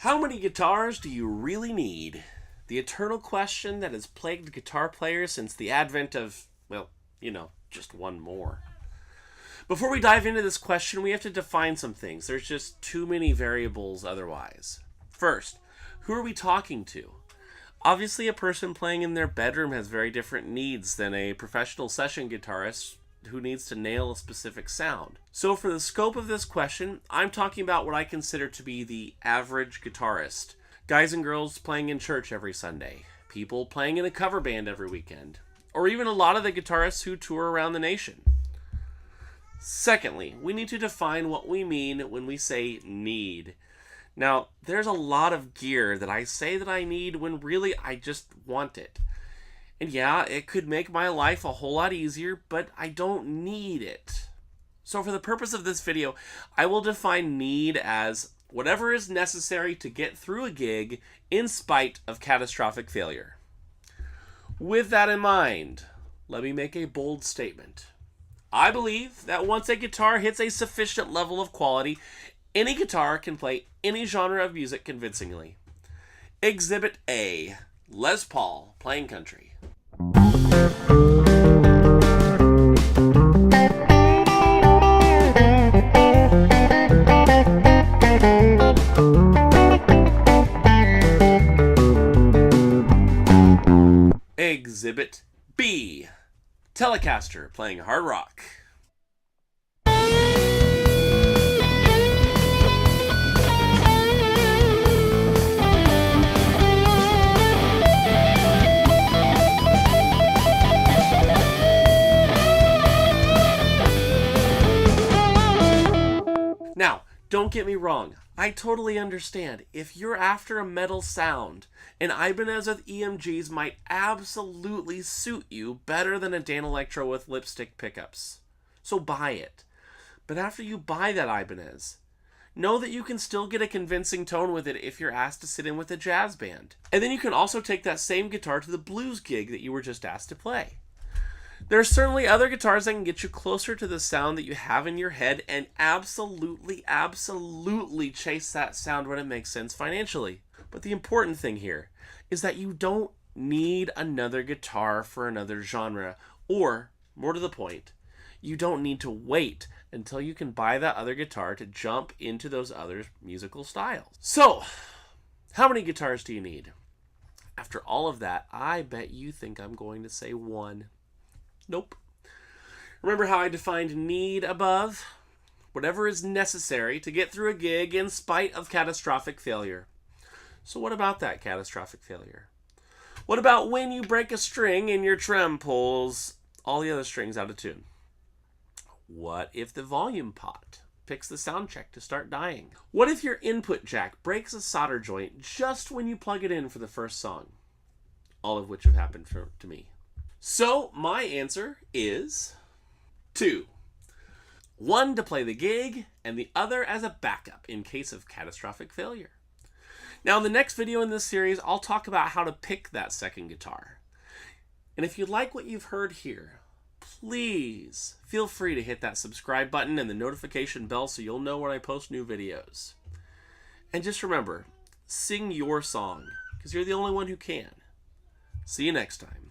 How many guitars do you really need? The eternal question that has plagued guitar players since the advent of, well, just one more. Before we dive into this question, we have to define some things. There's just too many variables otherwise. First, who are we talking to? Obviously, a person playing in their bedroom has very different needs than a professional session guitarist who needs to nail a specific sound. So for the scope of this question, I'm talking about what I consider to be the average guitarist. Guys and girls playing in church every Sunday, people playing in a cover band every weekend, or even a lot of the guitarists who tour around the nation. Secondly, we need to define what we mean when we say need. Now, there's a lot of gear that I say that I need when really I just want it. And yeah, it could make my life a whole lot easier, but I don't need it. So for the purpose of this video, I will define need as whatever is necessary to get through a gig in spite of catastrophic failure. With that in mind, let me make a bold statement. I believe that once a guitar hits a sufficient level of quality, any guitar can play any genre of music convincingly. Exhibit A, Les Paul playing country. Exhibit B, Telecaster playing hard rock. Now, don't get me wrong, I totally understand. If you're after a metal sound, an Ibanez with EMGs might absolutely suit you better than a Danelectro with lipstick pickups. So buy it. But after you buy that Ibanez, know that you can still get a convincing tone with it if you're asked to sit in with a jazz band. And then you can also take that same guitar to the blues gig that you were just asked to play. There are certainly other guitars that can get you closer to the sound that you have in your head and absolutely chase that sound when it makes sense financially. But the important thing here is that you don't need another guitar for another genre, or, more to the point, you don't need to wait until you can buy that other guitar to jump into those other musical styles. So, how many guitars do you need? After all of that, I bet you think I'm going to say one. Nope. Remember how I defined need above? Whatever is necessary to get through a gig in spite of catastrophic failure. So what about that catastrophic failure? What about when you break a string and your trem pulls all the other strings out of tune? What if the volume pot picks the sound check to start dying? What if your input jack breaks a solder joint just when you plug it in for the first song? All of which have happened to me. So my answer is 2. One to play the gig and the other as a backup in case of catastrophic failure. Now in the next video in this series, I'll talk about how to pick that second guitar. And if you like what you've heard here, please feel free to hit that subscribe button and the notification bell so you'll know when I post new videos. And just remember, sing your song, because you're the only one who can. See you next time.